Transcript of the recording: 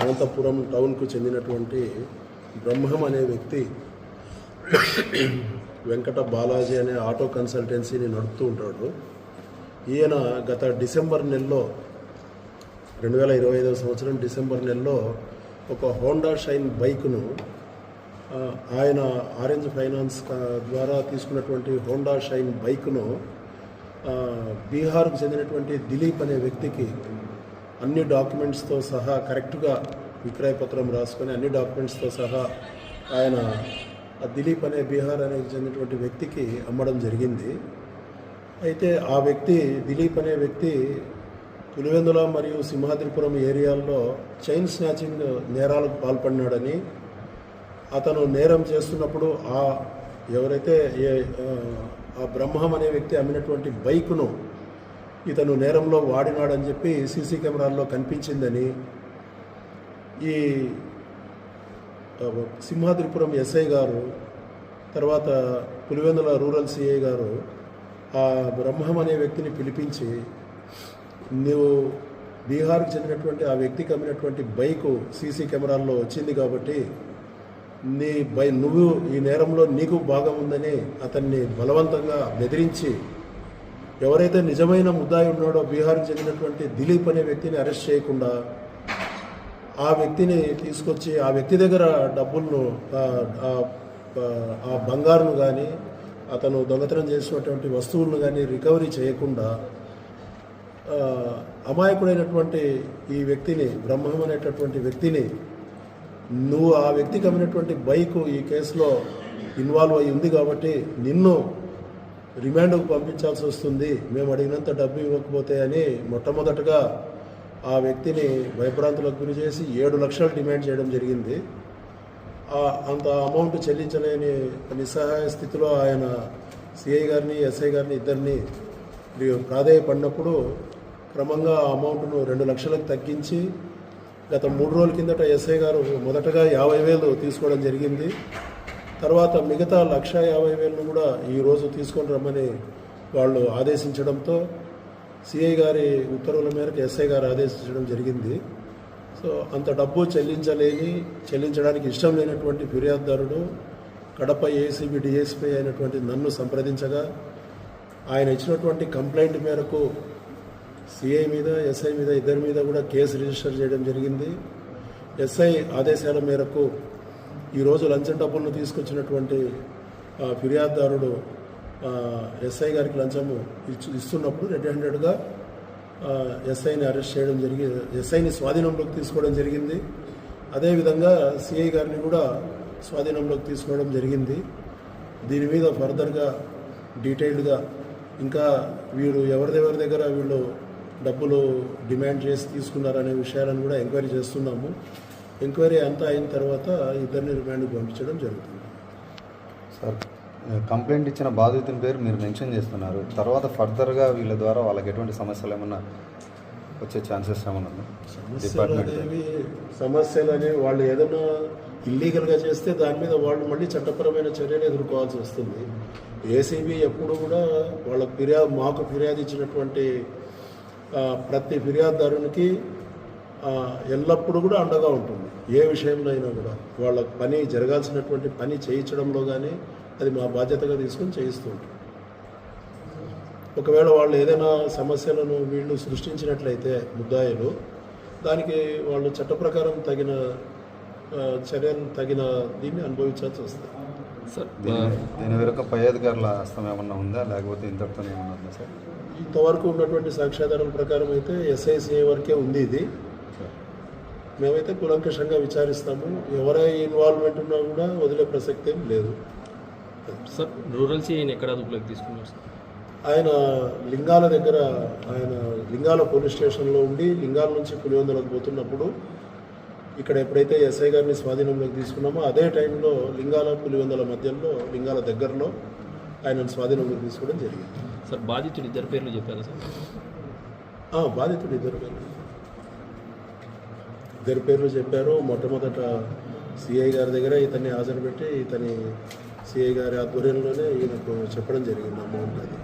అనంతపురం టౌన్కు చెందినటువంటి బ్రహ్మం అనే వ్యక్తి వెంకట బాలాజీ అనే ఆటో కన్సల్టెన్సీని నడుపుతూ ఉంటాడు. ఈయన గత డిసెంబర్ నెలలో 2025 సంవత్సరం డిసెంబర్ నెలలో ఒక హోండా షైన్ బైక్ను ఆయన ఆరెంజ్ ఫైనాన్స్ ద్వారా తీసుకున్నటువంటి హోండా షైన్ బైక్ను బీహార్కు చెందినటువంటి దిలీప్ అనే వ్యక్తికి అన్ని డాక్యుమెంట్స్తో సహా కరెక్ట్గా విక్రయ పత్రం రాసుకొని అన్ని డాక్యుమెంట్స్తో సహా ఆయన దిలీప్ అనే బీహార్ అనేది చెందినటువంటి వ్యక్తికి అమ్మడం జరిగింది. అయితే ఆ వ్యక్తి దిలీప్ అనే వ్యక్తి పులివెందుల మరియు సింహాద్రిపురం ఏరియాల్లో చైన్ స్నాచింగ్ నేరాలకు పాల్పడినాడని, అతను నేరం చేస్తున్నప్పుడు ఎవరైతే ఆ బ్రహ్మం అనే వ్యక్తి అమ్మినటువంటి బైక్ను ఇతను నేరంలో వాడినాడని చెప్పి సీసీ కెమెరాల్లో కనిపించిందని ఈ సింహాద్రిపురం ఎస్ఐ గారు, తర్వాత పులివెందుల రూరల్ సిఐ గారు ఆ బ్రహ్మం అనే వ్యక్తిని పిలిపించి, నువ్వు బీహార్కి చెందినటువంటి ఆ వ్యక్తికి అమ్మినటువంటి బైకు సీసీ కెమెరాల్లో వచ్చింది కాబట్టి నువ్వు ఈ నేరంలో నీకు భాగం ఉందని అతన్ని బలవంతంగా బెదిరించి ఎవరైతే నిజమైన ముద్దాయి ఉన్నాడో బీహార్కి చెందినటువంటి దిలీప్ అనే వ్యక్తిని అరెస్ట్ చేయకుండా ఆ వ్యక్తిని తీసుకొచ్చి ఆ వ్యక్తి దగ్గర డబ్బులను ఆ బంగారును కానీ అతను దొంగతనం చేసినటువంటి వస్తువులను కానీ రికవరీ చేయకుండా అమాయకుడైనటువంటి ఈ వ్యక్తిని, బ్రహ్మం అనేటటువంటి వ్యక్తిని, నువ్వు ఆ వ్యక్తికి అమ్మినటువంటి బైకు ఈ కేసులో ఇన్వాల్వ్ అయి ఉంది కాబట్టి నిన్ను రిమాండ్కు పంపించాల్సి వస్తుంది, మేము అడిగినంత డబ్బు ఇవ్వకపోతే అని మొట్టమొదటగా ఆ వ్యక్తిని భయభ్రాంతులకు గురి చేసి 7 లక్షలు డిమాండ్ చేయడం జరిగింది. అంత అమౌంట్ చెల్లించలేని నిస్సహాయ స్థితిలో ఆయన సిఐ గారిని ఎస్ఐ గారిని ఇద్దరిని ప్రాధేయపడినప్పుడు క్రమంగా ఆ అమౌంట్ను 2 లక్షలకు తగ్గించి గత 3 రోజుల కిందట ఎస్ఐ గారు మొదటగా 50,000 తీసుకోవడం జరిగింది. తర్వాత మిగతా 1,50,000 కూడా ఈరోజు తీసుకొని రమ్మని వాళ్ళు ఆదేశించడంతో సిఐ గారి ఉత్తర్వుల మేరకు ఎస్ఐ గారు ఆదేశించడం జరిగింది. సో అంత డబ్బు చెల్లించడానికి ఇష్టం లేనటువంటి ఫిర్యాదుదారుడు కడప ఏసీబీ డిఎస్పీ అయినటువంటి నన్ను సంప్రదించగా ఆయన ఇచ్చినటువంటి కంప్లైంట్ మేరకు సిఐ మీద ఎస్ఐ మీద ఇద్దరి మీద కూడా కేసు రిజిస్టర్ చేయడం జరిగింది. ఎస్ఐ ఆదేశాల మేరకు ఈరోజు లంచం డబ్బులను తీసుకొచ్చినటువంటి ఫిర్యాదుదారుడు ఎస్ఐ గారికి లంచము ఇస్తున్నప్పుడు రెడ్ హ్యాండెడ్గా ఎస్ఐని అరెస్ట్ చేయడం జరిగింది, ఎస్ఐని స్వాధీనంలోకి తీసుకోవడం జరిగింది. అదేవిధంగా సిఐ గారిని కూడా స్వాధీనంలోకి తీసుకోవడం జరిగింది. దీని మీద ఫర్దర్గా డీటెయిల్డ్గా ఇంకా వీరు ఎవరి దగ్గర వీళ్ళు డబ్బులు డిమాండ్ చేసి తీసుకున్నారనే విషయాలను కూడా ఎంక్వైరీ చేస్తున్నాము. ఎంక్వైరీ అంతా అయిన తర్వాత ఇద్దరిని రిమాండ్కి పంపించడం జరుగుతుంది. సార్, కంప్లైంట్ ఇచ్చిన బాధితుని పేరు మీరు మెన్షన్ చేస్తున్నారు, తర్వాత ఫర్దర్గా వీళ్ళ ద్వారా వాళ్ళకి ఎటువంటి సమస్యలు ఏమన్నా వచ్చే ఛాన్సెస్ ఏమన్నా సమస్యలు అనేవి వాళ్ళు ఏదైనా ఇల్లీగల్గా చేస్తే దాని మీద వాళ్ళు మళ్ళీ చట్టపరమైన చర్యలు ఎదుర్కోవాల్సి వస్తుంది. ఏసీబీ ఎప్పుడు కూడా మాకు ఫిర్యాదు ఇచ్చినటువంటి ప్రతి ఫిర్యాదుదారునికి ఎల్లప్పుడూ కూడా అండగా ఉంటుంది. ఏ విషయంలో అయినా కూడా వాళ్ళ పని జరగాల్సినటువంటి పని చేయించడంలో కానీ అది మా బాధ్యతగా తీసుకొని చేయిస్తూ ఉంటాం. ఒకవేళ వాళ్ళు ఏదైనా సమస్యలను వీళ్ళు సృష్టించినట్లయితే ముద్దాయిలు, దానికి వాళ్ళు చట్ట ప్రకారం తగిన చర్యలు దీన్ని అనుభవించాల్సి వస్తుంది. సార్, దీని వరకు పై అధికారుల హస్తం ఏమన్నా ఉందా, లేకపోతే ఇంతటితోనే ఏమన్నా ఉందా సార్? ఇంతవరకు ఉన్నటువంటి సాక్ష్యాధారాల ప్రకారం అయితే ఎస్ఐసిఐ వరకే ఉంది. ఇది మేమైతే కూలంకషంగా విచారిస్తాము. ఎవరై ఇన్వాల్వ్మెంట్ ఉన్నా కూడా వదిలే ప్రసక్తి ఏం లేదు. సార్, రూరల్ సిఐని ఎక్కడ అదుపులోకి తీసుకున్నారు సార్? ఆయన లింగాల పోలీస్ స్టేషన్లో ఉండి లింగాల నుంచి పులివెందులకు పోతున్నప్పుడు ఇక్కడ ఎప్పుడైతే ఎస్ఐ గారిని స్వాధీనంలోకి తీసుకున్నామో అదే టైంలో లింగాల పులివెందుల మధ్యలో లింగాల దగ్గరలో ఆయనను స్వాధీనంలోకి తీసుకోవడం జరిగింది. సార్, బాధితుడు ఇద్దరు పేర్లు చెప్పారా సార్? బాధితుడు ఇద్దరు పేర్లు చెప్పారు. మొట్టమొదట సిఐ గారి దగ్గర ఇతన్ని హాజరు పెట్టి ఇతని సిఐ గారి ఆధ్వర్యంలోనే ఈయనకు చెప్పడం జరిగింది అమౌంట్ అది.